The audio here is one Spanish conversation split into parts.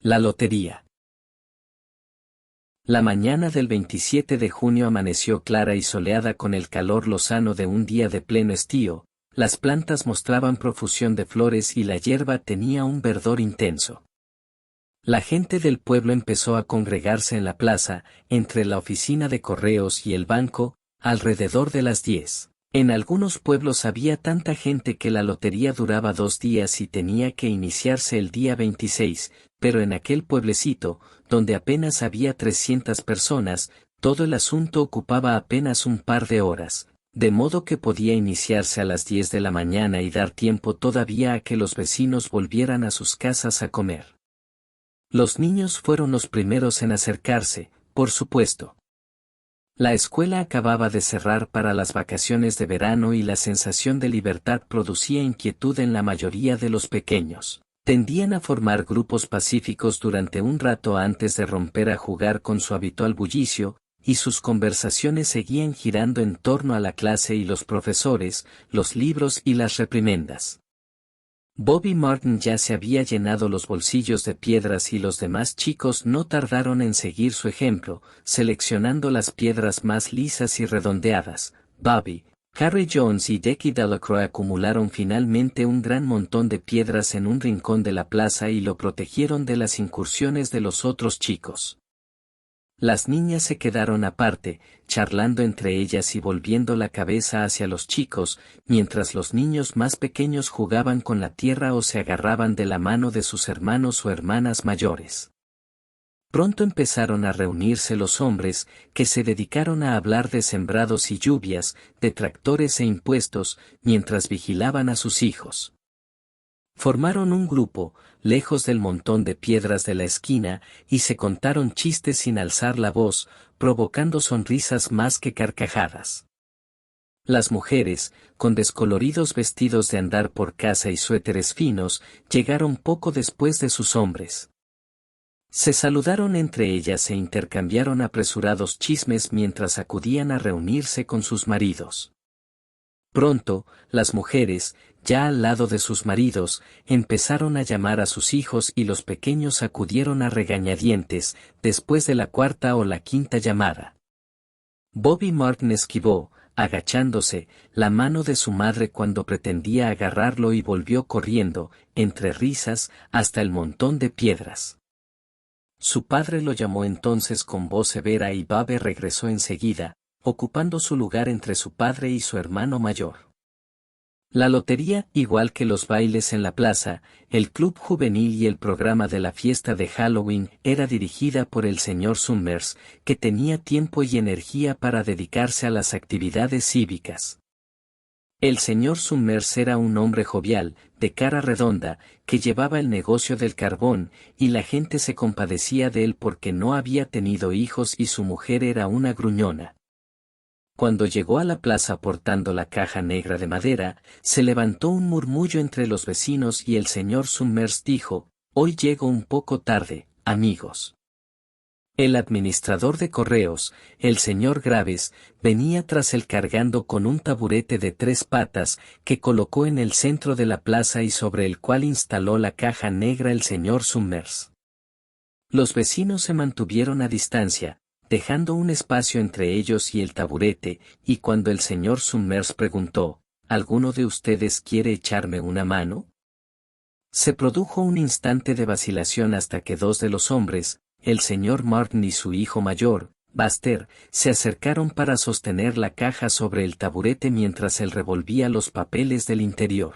La lotería. La mañana del 27 de junio amaneció clara y soleada con el calor lozano de un día de pleno estío, las plantas mostraban profusión de flores y la hierba tenía un verdor intenso. La gente del pueblo empezó a congregarse en la plaza, entre la oficina de correos y el banco, alrededor de las 10. En algunos pueblos había tanta gente que la lotería duraba 2 días y tenía que iniciarse el día 26, pero en aquel pueblecito, donde apenas había 300 personas, todo el asunto ocupaba apenas un par de horas, de modo que podía iniciarse a las 10 de la mañana y dar tiempo todavía a que los vecinos volvieran a sus casas a comer. Los niños fueron los primeros en acercarse, por supuesto. La escuela acababa de cerrar para las vacaciones de verano y la sensación de libertad producía inquietud en la mayoría de los pequeños. Tendían a formar grupos pacíficos durante un rato antes de romper a jugar con su habitual bullicio, y sus conversaciones seguían girando en torno a la clase y los profesores, los libros y las reprimendas. Bobby Martin ya se había llenado los bolsillos de piedras y los demás chicos no tardaron en seguir su ejemplo, seleccionando las piedras más lisas y redondeadas. Bobby, Harry Jones y Decky Delacroix acumularon finalmente un gran montón de piedras en un rincón de la plaza y lo protegieron de las incursiones de los otros chicos. Las niñas se quedaron aparte, charlando entre ellas y volviendo la cabeza hacia los chicos, mientras los niños más pequeños jugaban con la tierra o se agarraban de la mano de sus hermanos o hermanas mayores. Pronto empezaron a reunirse los hombres, que se dedicaron a hablar de sembrados y lluvias, de tractores e impuestos, mientras vigilaban a sus hijos. Formaron un grupo, lejos del montón de piedras de la esquina, y se contaron chistes sin alzar la voz, provocando sonrisas más que carcajadas. Las mujeres, con descoloridos vestidos de andar por casa y suéteres finos, llegaron poco después de sus hombres. Se saludaron entre ellas e intercambiaron apresurados chismes mientras acudían a reunirse con sus maridos. Pronto, las mujeres, ya al lado de sus maridos, empezaron a llamar a sus hijos y los pequeños acudieron a regañadientes, después de la cuarta o la quinta llamada. Bobby Martin esquivó, agachándose, la mano de su madre cuando pretendía agarrarlo y volvió corriendo, entre risas, hasta el montón de piedras. Su padre lo llamó entonces con voz severa y Bobby regresó enseguida, ocupando su lugar entre su padre y su hermano mayor. La lotería, igual que los bailes en la plaza, el club juvenil y el programa de la fiesta de Halloween, era dirigida por el señor Summers, que tenía tiempo y energía para dedicarse a las actividades cívicas. El señor Summers era un hombre jovial, de cara redonda, que llevaba el negocio del carbón, y la gente se compadecía de él porque no había tenido hijos y su mujer era una gruñona. Cuando llegó a la plaza portando la caja negra de madera, se levantó un murmullo entre los vecinos y el señor Summers dijo: «Hoy llego un poco tarde, amigos». El administrador de correos, el señor Graves, venía tras él cargando con un taburete de 3 patas que colocó en el centro de la plaza y sobre el cual instaló la caja negra el señor Summers. Los vecinos se mantuvieron a distancia, dejando un espacio entre ellos y el taburete, y cuando el señor Summers preguntó: «¿Alguno de ustedes quiere echarme una mano?», se produjo un instante de vacilación hasta que 2 de los hombres, el señor Martin y su hijo mayor, Buster, se acercaron para sostener la caja sobre el taburete mientras él revolvía los papeles del interior.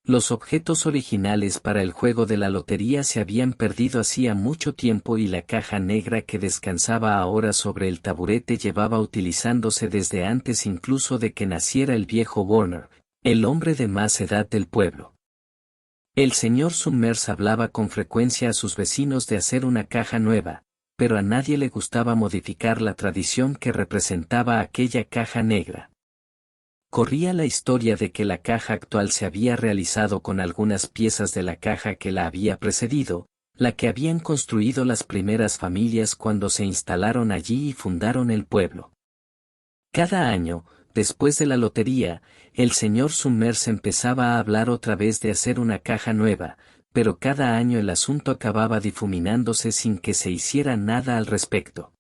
Los objetos originales para el juego de la lotería se habían perdido hacía mucho tiempo y la caja negra que descansaba ahora sobre el taburete llevaba utilizándose desde antes incluso de que naciera el viejo Warner, el hombre de más edad del pueblo. El señor Summers hablaba con frecuencia a sus vecinos de hacer una caja nueva, pero a nadie le gustaba modificar la tradición que representaba aquella caja negra. Corría la historia de que la caja actual se había realizado con algunas piezas de la caja que la había precedido, la que habían construido las primeras familias cuando se instalaron allí y fundaron el pueblo. Cada año, después de la lotería, el señor Summers empezaba a hablar otra vez de hacer una caja nueva, pero cada año el asunto acababa difuminándose sin que se hiciera nada al respecto.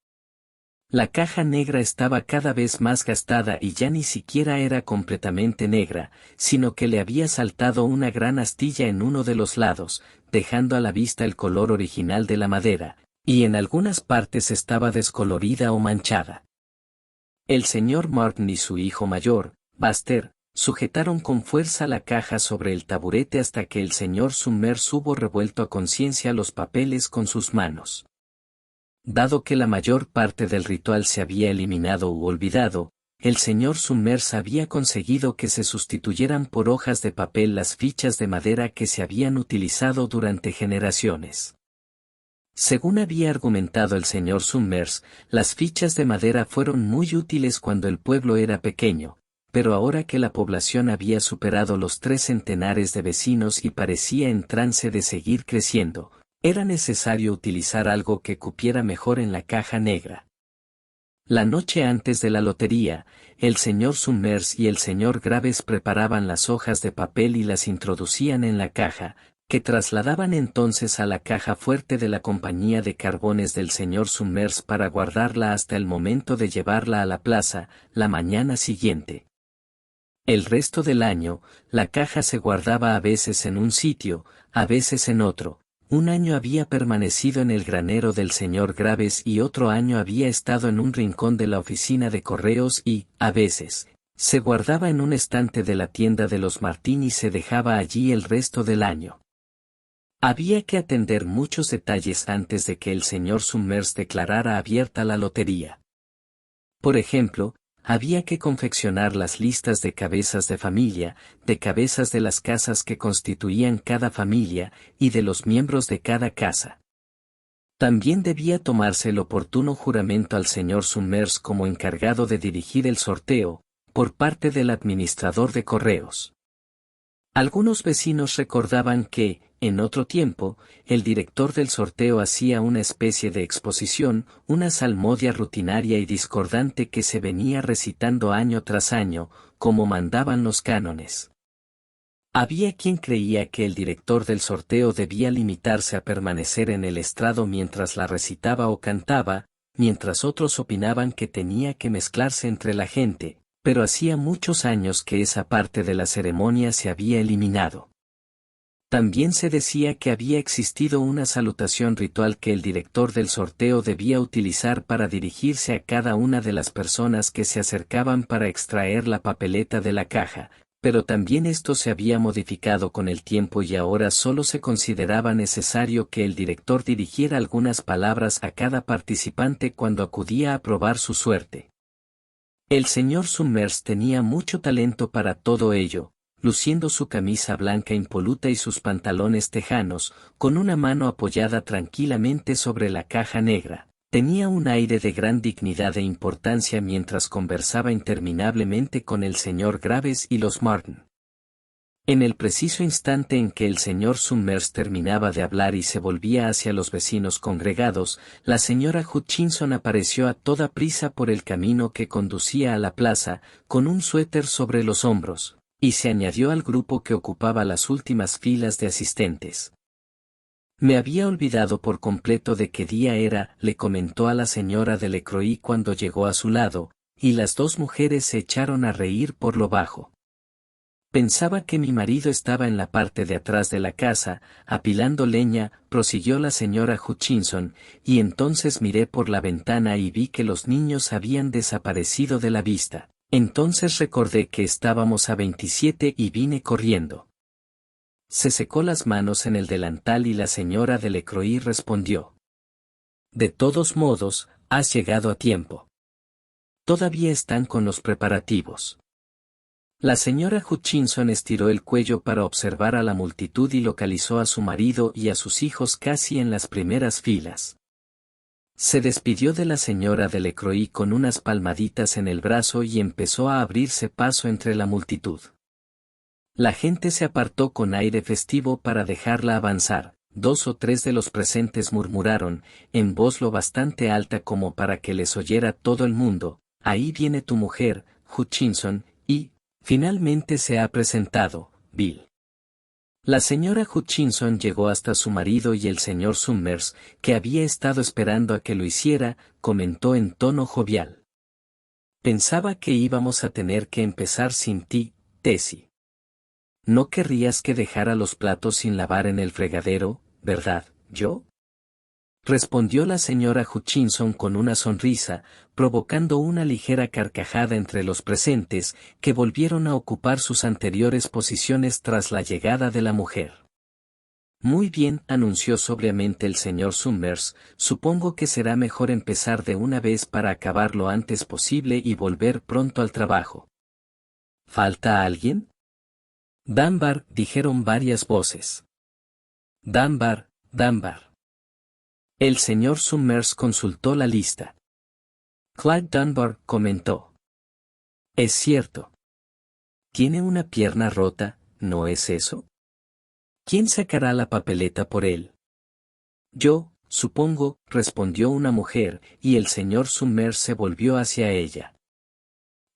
La caja negra estaba cada vez más gastada y ya ni siquiera era completamente negra, sino que le había saltado una gran astilla en uno de los lados, dejando a la vista el color original de la madera, y en algunas partes estaba descolorida o manchada. El señor Martin y su hijo mayor, Buster, sujetaron con fuerza la caja sobre el taburete hasta que el señor Summers hubo revuelto a conciencia los papeles con sus manos. Dado que la mayor parte del ritual se había eliminado u olvidado, el señor Summers había conseguido que se sustituyeran por hojas de papel las fichas de madera que se habían utilizado durante generaciones. Según había argumentado el señor Summers, las fichas de madera fueron muy útiles cuando el pueblo era pequeño, pero ahora que la población había superado los 3 centenares de vecinos y parecía en trance de seguir creciendo, era necesario utilizar algo que cupiera mejor en la caja negra. La noche antes de la lotería, el señor Summers y el señor Graves preparaban las hojas de papel y las introducían en la caja, que trasladaban entonces a la caja fuerte de la compañía de carbones del señor Summers para guardarla hasta el momento de llevarla a la plaza, la mañana siguiente. El resto del año, la caja se guardaba a veces en un sitio, a veces en otro. Un año había permanecido en el granero del señor Graves y otro año había estado en un rincón de la oficina de correos y, a veces, se guardaba en un estante de la tienda de los Martín y se dejaba allí el resto del año. Había que atender muchos detalles antes de que el señor Summers declarara abierta la lotería. Por ejemplo, había que confeccionar las listas de cabezas de familia, de cabezas de las casas que constituían cada familia, y de los miembros de cada casa. También debía tomarse el oportuno juramento al señor Summers como encargado de dirigir el sorteo, por parte del administrador de correos. Algunos vecinos recordaban que, en otro tiempo, el director del sorteo hacía una especie de exposición, una salmodia rutinaria y discordante que se venía recitando año tras año, como mandaban los cánones. Había quien creía que el director del sorteo debía limitarse a permanecer en el estrado mientras la recitaba o cantaba, mientras otros opinaban que tenía que mezclarse entre la gente, pero hacía muchos años que esa parte de la ceremonia se había eliminado. También se decía que había existido una salutación ritual que el director del sorteo debía utilizar para dirigirse a cada una de las personas que se acercaban para extraer la papeleta de la caja, pero también esto se había modificado con el tiempo y ahora solo se consideraba necesario que el director dirigiera algunas palabras a cada participante cuando acudía a probar su suerte. El señor Summers tenía mucho talento para todo ello, luciendo su camisa blanca impoluta y sus pantalones tejanos, con una mano apoyada tranquilamente sobre la caja negra. Tenía un aire de gran dignidad e importancia mientras conversaba interminablemente con el señor Graves y los Martin. En el preciso instante en que el señor Summers terminaba de hablar y se volvía hacia los vecinos congregados, la señora Hutchinson apareció a toda prisa por el camino que conducía a la plaza, con un suéter sobre los hombros, y se añadió al grupo que ocupaba las últimas filas de asistentes. Me había olvidado por completo de qué día era, le comentó a la señora de Lecroix cuando llegó a su lado, y las dos mujeres se echaron a reír por lo bajo. Pensaba que mi marido estaba en la parte de atrás de la casa, apilando leña, prosiguió la señora Hutchinson, y entonces miré por la ventana y vi que los niños habían desaparecido de la vista. Entonces recordé que estábamos a 27 y vine corriendo. Se secó las manos en el delantal y la señora de Lecroix respondió: De todos modos, has llegado a tiempo. Todavía están con los preparativos. La señora Hutchinson estiró el cuello para observar a la multitud y localizó a su marido y a sus hijos casi en las primeras filas. Se despidió de la señora de Lecroix con unas palmaditas en el brazo y empezó a abrirse paso entre la multitud. La gente se apartó con aire festivo para dejarla avanzar. 2 o 3 de los presentes murmuraron, en voz lo bastante alta como para que les oyera todo el mundo: ahí viene tu mujer, Hutchinson, y, finalmente se ha presentado, Bill. La señora Hutchinson llegó hasta su marido y el señor Summers, que había estado esperando a que lo hiciera, comentó en tono jovial. Pensaba que íbamos a tener que empezar sin ti, Tessie. No querrías que dejara los platos sin lavar en el fregadero, ¿verdad, yo? Respondió la señora Hutchinson con una sonrisa, provocando una ligera carcajada entre los presentes, que volvieron a ocupar sus anteriores posiciones tras la llegada de la mujer. Muy bien, anunció sobriamente el señor Summers, supongo que será mejor empezar de una vez para acabar lo antes posible y volver pronto al trabajo. ¿Falta alguien? Dunbar, dijeron varias voces. Dunbar, Dunbar. El señor Summers consultó la lista. Clyde Dunbar comentó. Es cierto. Tiene una pierna rota, ¿no es eso? ¿Quién sacará la papeleta por él? Yo, supongo, respondió una mujer, y el señor Summers se volvió hacia ella.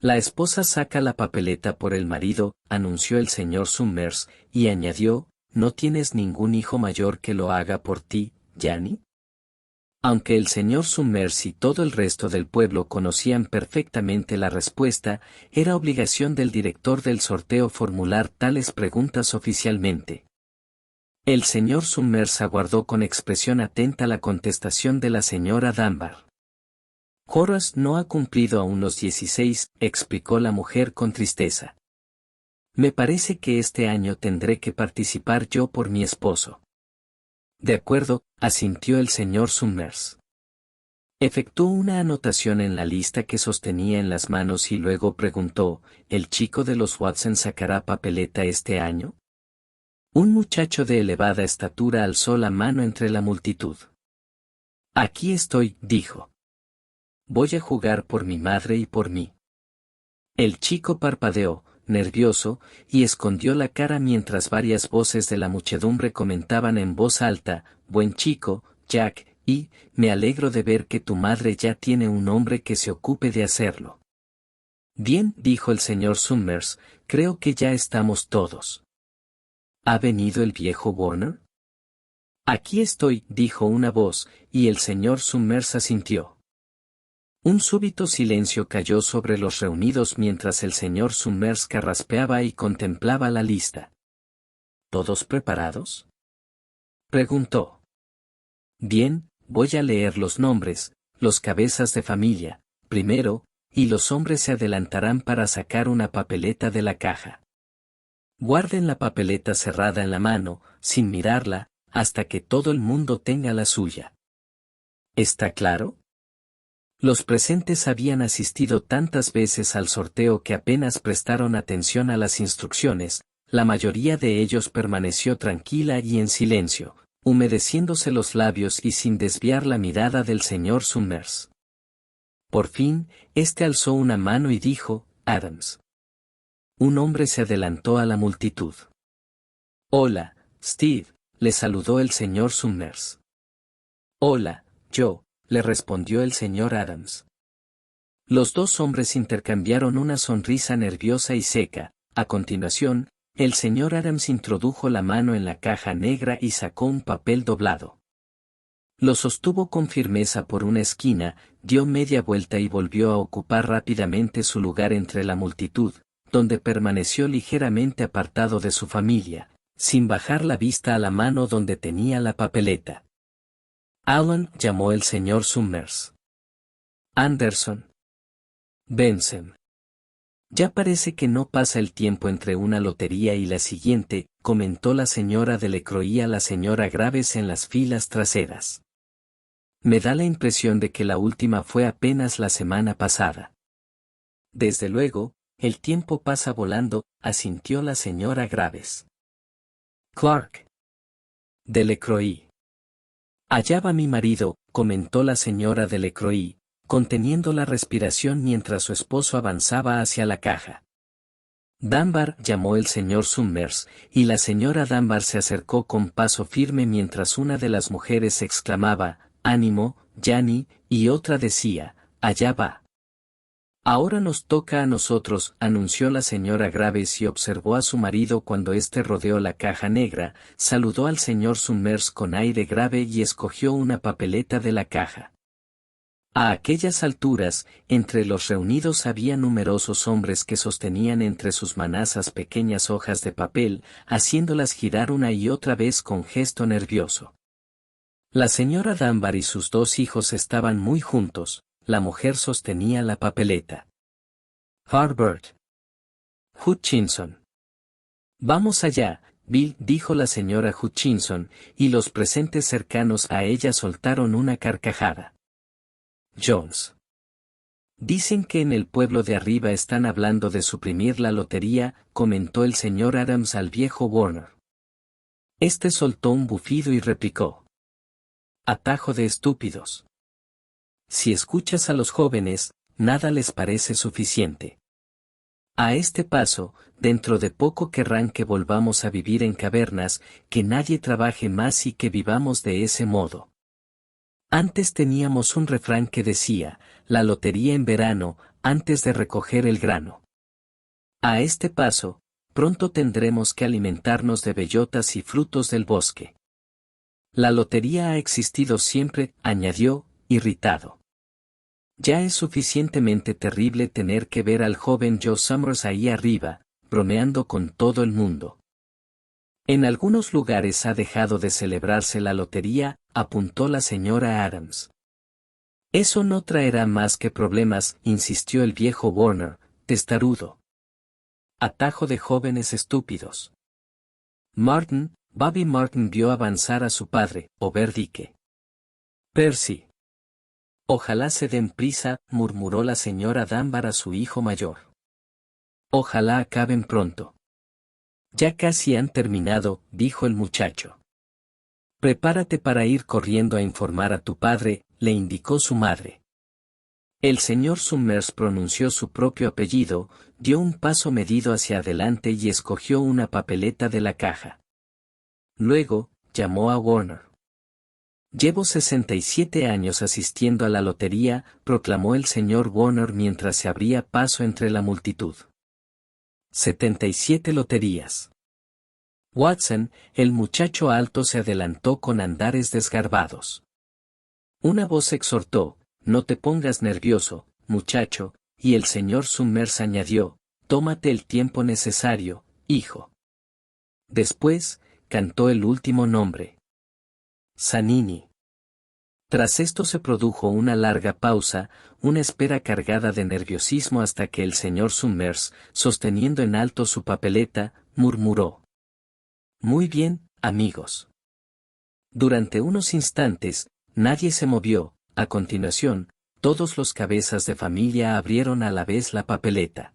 La esposa saca la papeleta por el marido, anunció el señor Summers, y añadió, ¿no tienes ningún hijo mayor que lo haga por ti, Janny? Aunque el señor Summers y todo el resto del pueblo conocían perfectamente la respuesta, era obligación del director del sorteo formular tales preguntas oficialmente. El señor Summers aguardó con expresión atenta la contestación de la señora Dunbar. Horace no ha cumplido aún los 16, explicó la mujer con tristeza. Me parece que este año tendré que participar yo por mi esposo. De acuerdo, asintió el señor Summers. Efectuó una anotación en la lista que sostenía en las manos y luego preguntó, ¿el chico de los Watson sacará papeleta este año? Un muchacho de elevada estatura alzó la mano entre la multitud. Aquí estoy, dijo. Voy a jugar por mi madre y por mí. El chico parpadeó, nervioso, y escondió la cara mientras varias voces de la muchedumbre comentaban en voz alta, buen chico, Jack, y, me alegro de ver que tu madre ya tiene un hombre que se ocupe de hacerlo. Bien, dijo el señor Summers, creo que ya estamos todos. ¿Ha venido el viejo Warner? Aquí estoy, dijo una voz, y el señor Summers asintió. Un súbito silencio cayó sobre los reunidos mientras el señor Summers carraspeaba y contemplaba la lista. ¿Todos preparados? Preguntó. Bien, voy a leer los nombres, los cabezas de familia, primero, y los hombres se adelantarán para sacar una papeleta de la caja. Guarden la papeleta cerrada en la mano, sin mirarla, hasta que todo el mundo tenga la suya. ¿Está claro? Los presentes habían asistido tantas veces al sorteo que apenas prestaron atención a las instrucciones, la mayoría de ellos permaneció tranquila y en silencio, humedeciéndose los labios y sin desviar la mirada del señor Summers. Por fin, éste alzó una mano y dijo, Adams. Un hombre se adelantó a la multitud. Hola, Steve, le saludó el señor Summers. Hola, Joe, le respondió el señor Adams. Los dos hombres intercambiaron una sonrisa nerviosa y seca. A continuación, el señor Adams introdujo la mano en la caja negra y sacó un papel doblado. Lo sostuvo con firmeza por una esquina, dio media vuelta y volvió a ocupar rápidamente su lugar entre la multitud, donde permaneció ligeramente apartado de su familia, sin bajar la vista a la mano donde tenía la papeleta. Alan, llamó el señor Summers. Anderson. Benson. Ya parece que no pasa el tiempo entre una lotería y la siguiente, comentó la señora Delacroix a la señora Graves en las filas traseras. Me da la impresión de que la última fue apenas la semana pasada. Desde luego, el tiempo pasa volando, asintió la señora Graves. Clark. Delacroix. Allá va mi marido, comentó la señora Delacroix, conteniendo la respiración mientras su esposo avanzaba hacia la caja. Dunbar, llamó el señor Summers, y la señora Dunbar se acercó con paso firme mientras una de las mujeres exclamaba, ánimo, Janny, y otra decía, allá va. Ahora nos toca a nosotros, anunció la señora Graves y observó a su marido cuando éste rodeó la caja negra, saludó al señor Summers con aire grave y escogió una papeleta de la caja. A aquellas alturas, entre los reunidos había numerosos hombres que sostenían entre sus manazas pequeñas hojas de papel, haciéndolas girar una y otra vez con gesto nervioso. La señora Dunbar y sus dos hijos estaban muy juntos. La mujer sostenía la papeleta. Herbert Hutchinson. Vamos allá, Bill, dijo la señora Hutchinson, y los presentes cercanos a ella soltaron una carcajada. Jones. Dicen que en el pueblo de arriba están hablando de suprimir la lotería, comentó el señor Adams al viejo Warner. Este soltó un bufido y replicó. Atajo de estúpidos. Si escuchas a los jóvenes, nada les parece suficiente. A este paso, dentro de poco querrán que volvamos a vivir en cavernas, que nadie trabaje más y que vivamos de ese modo. Antes teníamos un refrán que decía, la lotería en verano, antes de recoger el grano. A este paso, pronto tendremos que alimentarnos de bellotas y frutos del bosque. La lotería ha existido siempre, añadió, irritado. Ya es suficientemente terrible tener que ver al joven Joe Summers ahí arriba, bromeando con todo el mundo. En algunos lugares ha dejado de celebrarse la lotería, apuntó la señora Adams. Eso no traerá más que problemas, insistió el viejo Warner, testarudo. Atajo de jóvenes estúpidos. Bobby Martin vio avanzar a su padre, Oberdike. Percy. Ojalá se den prisa, murmuró la señora Dunbar a su hijo mayor. Ojalá acaben pronto. Ya casi han terminado, dijo el muchacho. Prepárate para ir corriendo a informar a tu padre, le indicó su madre. El señor Summers pronunció su propio apellido, dio un paso medido hacia adelante y escogió una papeleta de la caja. Luego, llamó a Warner. Llevo 67 años asistiendo a la lotería, proclamó el señor Warner mientras se abría paso entre la multitud. 77 loterías. Watson, el muchacho alto se adelantó con andares desgarbados. Una voz exhortó, no te pongas nervioso, muchacho, y el señor Summers añadió, tómate el tiempo necesario, hijo. Después, cantó el último nombre. Zanini. Tras esto se produjo una larga pausa, una espera cargada de nerviosismo hasta que el señor Summers, sosteniendo en alto su papeleta, murmuró. Muy bien, amigos. Durante unos instantes, nadie se movió, a continuación, todos los cabezas de familia abrieron a la vez la papeleta.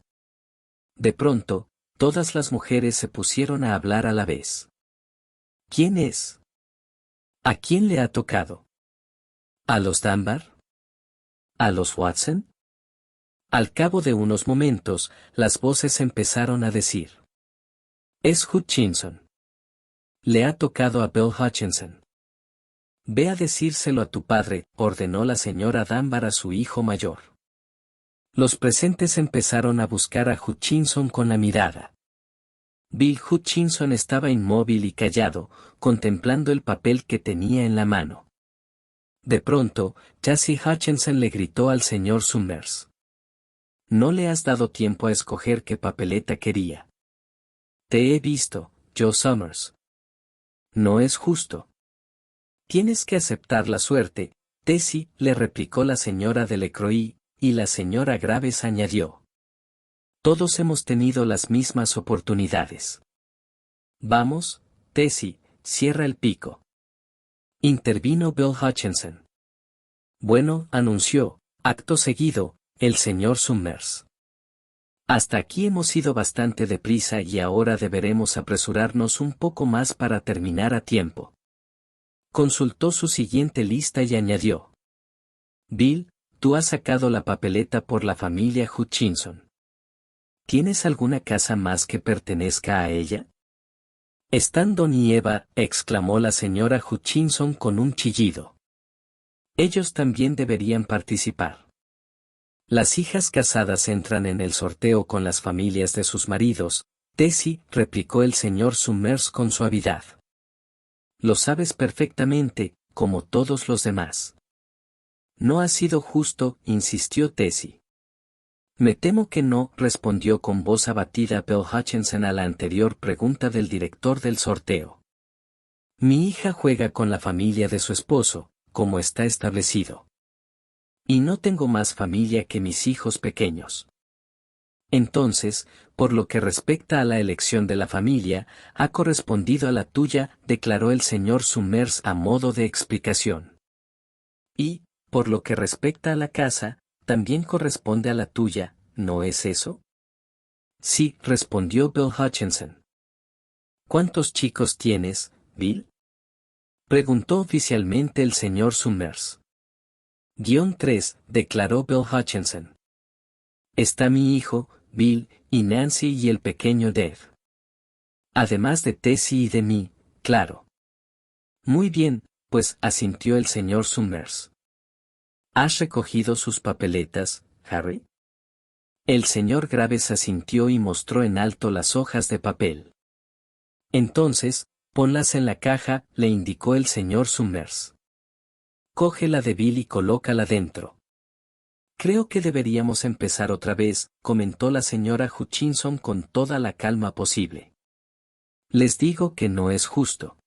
De pronto, todas las mujeres se pusieron a hablar a la vez. ¿Quién es? ¿A quién le ha tocado? ¿A los Dunbar? ¿A los Watson? Al cabo de unos momentos, las voces empezaron a decir. Es Hutchinson. Le ha tocado a Bill Hutchinson. Ve a decírselo a tu padre, ordenó la señora Dunbar a su hijo mayor. Los presentes empezaron a buscar a Hutchinson con la mirada. Bill Hutchinson estaba inmóvil y callado, contemplando el papel que tenía en la mano. De pronto, Jessie Hutchinson le gritó al señor Summers. No le has dado tiempo a escoger qué papeleta quería. Te he visto, Joe Summers. No es justo. Tienes que aceptar la suerte, Tessie, le replicó la señora Delecroix, y la señora Graves añadió. Todos hemos tenido las mismas oportunidades. Vamos, Tessie, cierra el pico. Intervino Bill Hutchinson. Bueno, anunció, acto seguido, el señor Summers. Hasta aquí hemos ido bastante deprisa y ahora deberemos apresurarnos un poco más para terminar a tiempo. Consultó su siguiente lista y añadió. Bill, tú has sacado la papeleta por la familia Hutchinson. ¿Tienes alguna casa más que pertenezca a ella? Están Don y Eva, exclamó la señora Hutchinson con un chillido. Ellos también deberían participar. Las hijas casadas entran en el sorteo con las familias de sus maridos, Tessie, replicó el señor Summers con suavidad. Lo sabes perfectamente, como todos los demás. No ha sido justo, insistió Tessie. Me temo que no, respondió con voz abatida Bill Hutchinson a la anterior pregunta del director del sorteo. Mi hija juega con la familia de su esposo, como está establecido. Y no tengo más familia que mis hijos pequeños. Entonces, por lo que respecta a la elección de la familia, ha correspondido a la tuya, declaró el señor Summers a modo de explicación. Y, por lo que respecta a la casa, también corresponde a la tuya, ¿no es eso? Sí, respondió Bill Hutchinson. ¿Cuántos chicos tienes, Bill? Preguntó oficialmente el señor Summers. -3, declaró Bill Hutchinson. Está mi hijo, Bill, y Nancy y el pequeño Dave. Además de Tessie y de mí, claro. Muy bien, pues asintió el señor Summers. ¿Has recogido sus papeletas, Harry? El señor Graves asintió y mostró en alto las hojas de papel. Entonces, ponlas en la caja, le indicó el señor Summers. Coge la de Bill y colócala dentro. Creo que deberíamos empezar otra vez, comentó la señora Hutchinson con toda la calma posible. Les digo que no es justo.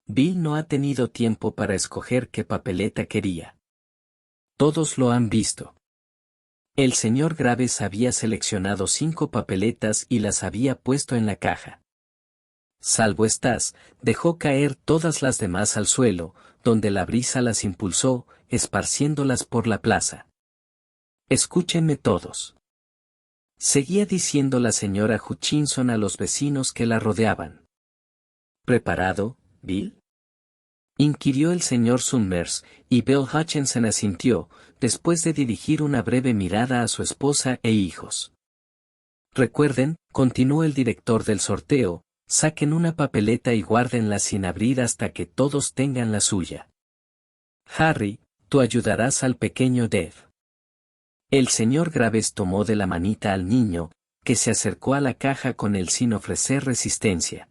Bill no ha tenido tiempo para escoger qué papeleta quería. Todos lo han visto. El señor Graves había seleccionado 5 papeletas y las había puesto en la caja. Salvo estas, dejó caer todas las demás al suelo, donde la brisa las impulsó, esparciéndolas por la plaza. Escúchenme todos. Seguía diciendo la señora Hutchinson a los vecinos que la rodeaban. ¿Preparado, Bill? Inquirió el señor Summers, y Bill Hutchinson asintió, después de dirigir una breve mirada a su esposa e hijos. Recuerden, continuó el director del sorteo, saquen una papeleta y guárdenla sin abrir hasta que todos tengan la suya. Harry, tú ayudarás al pequeño Dave. El señor Graves tomó de la manita al niño, que se acercó a la caja con él sin ofrecer resistencia.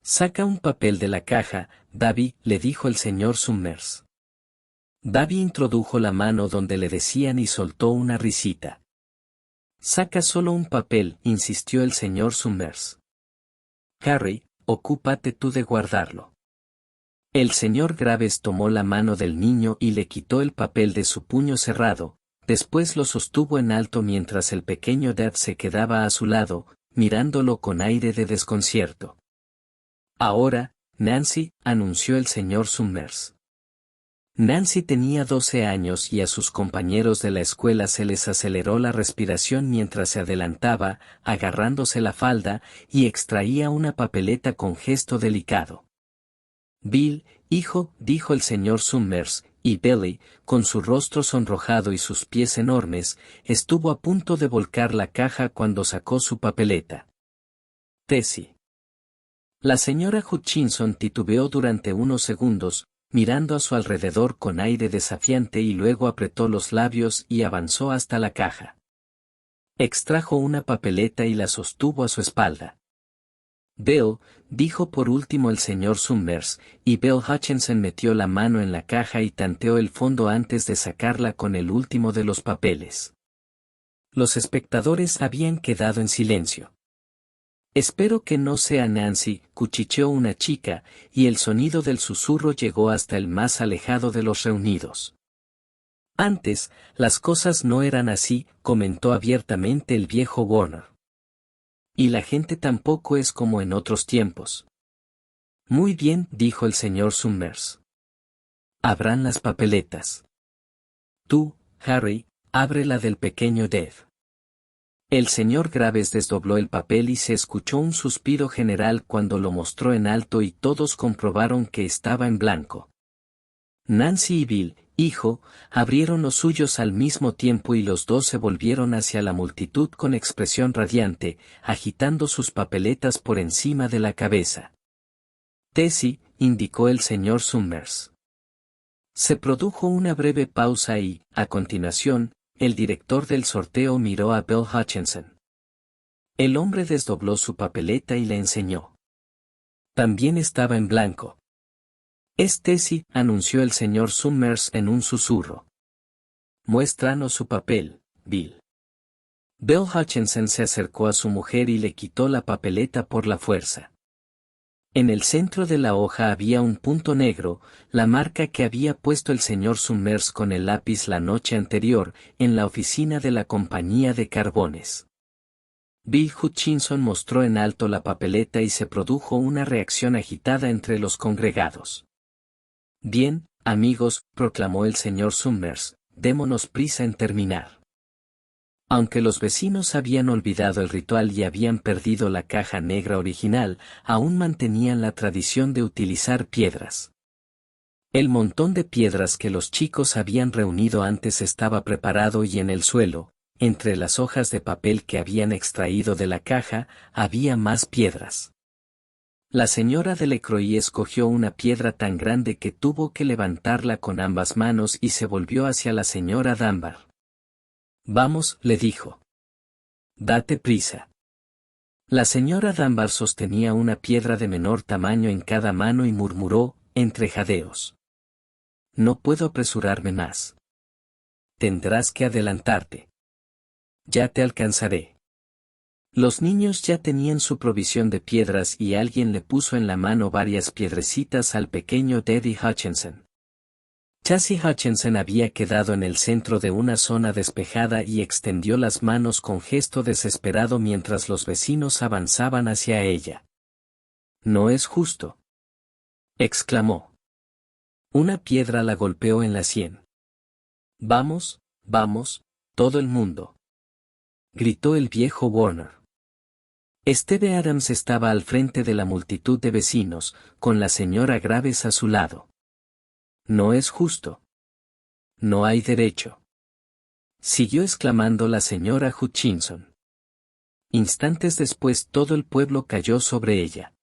Saca un papel de la caja, Davy, le dijo el señor Summers. Davy introdujo la mano donde le decían y soltó una risita. Saca solo un papel, insistió el señor Summers. Harry, ocúpate tú de guardarlo. El señor Graves tomó la mano del niño y le quitó el papel de su puño cerrado, después lo sostuvo en alto mientras el pequeño Dave se quedaba a su lado, mirándolo con aire de desconcierto. Ahora, Nancy, anunció el señor Summers. Nancy tenía 12 años y a sus compañeros de la escuela se les aceleró la respiración mientras se adelantaba, agarrándose la falda, y extraía una papeleta con gesto delicado. Bill, hijo, dijo el señor Summers, y Billy, con su rostro sonrojado y sus pies enormes, estuvo a punto de volcar la caja cuando sacó su papeleta. Tessie. La señora Hutchinson titubeó durante unos segundos, mirando a su alrededor con aire desafiante y luego apretó los labios y avanzó hasta la caja. Extrajo una papeleta y la sostuvo a su espalda. Bill, dijo por último el señor Summers, y Bill Hutchinson metió la mano en la caja y tanteó el fondo antes de sacarla con el último de los papeles. Los espectadores habían quedado en silencio. Espero que no sea Nancy, cuchicheó una chica, y el sonido del susurro llegó hasta el más alejado de los reunidos. Antes, las cosas no eran así, comentó abiertamente el viejo Warner. Y la gente tampoco es como en otros tiempos. Muy bien, dijo el señor Summers. Abran las papeletas. Tú, Harry, abre la del pequeño Dave. El señor Graves desdobló el papel y se escuchó un suspiro general cuando lo mostró en alto y todos comprobaron que estaba en blanco. Nancy y Bill, hijo, abrieron los suyos al mismo tiempo y los dos se volvieron hacia la multitud con expresión radiante, agitando sus papeletas por encima de la cabeza. Tessie, indicó el señor Summers. Se produjo una breve pausa y, a continuación, el director del sorteo miró a Bill Hutchinson. El hombre desdobló su papeleta y le enseñó. También estaba en blanco. «Es Tessie», anunció el señor Summers en un susurro. «Muéstranos su papel, Bill». Bill Hutchinson se acercó a su mujer y le quitó la papeleta por la fuerza. En el centro de la hoja había un punto negro, la marca que había puesto el señor Summers con el lápiz la noche anterior, en la oficina de la compañía de carbones. Bill Hutchinson mostró en alto la papeleta y se produjo una reacción agitada entre los congregados. «Bien, amigos», proclamó el señor Summers, «démonos prisa en terminar». Aunque los vecinos habían olvidado el ritual y habían perdido la caja negra original, aún mantenían la tradición de utilizar piedras. El montón de piedras que los chicos habían reunido antes estaba preparado y en el suelo, entre las hojas de papel que habían extraído de la caja, había más piedras. La señora Delacroix escogió una piedra tan grande que tuvo que levantarla con ambas manos y se volvió hacia la señora Dunbar. «Vamos», le dijo. «Date prisa». La señora Dunbar sostenía una piedra de menor tamaño en cada mano y murmuró, entre jadeos. «No puedo apresurarme más». «Tendrás que adelantarte». «Ya te alcanzaré». Los niños ya tenían su provisión de piedras y alguien le puso en la mano varias piedrecitas al pequeño Teddy Hutchinson. Chassie Hutchinson había quedado en el centro de una zona despejada y extendió las manos con gesto desesperado mientras los vecinos avanzaban hacia ella. «No es justo», exclamó. Una piedra la golpeó en la sien. «Vamos, vamos, todo el mundo», gritó el viejo Warner. Steve Adams estaba al frente de la multitud de vecinos, con la señora Graves a su lado. «No es justo. No hay derecho», siguió exclamando la señora Hutchinson. Instantes después todo el pueblo cayó sobre ella.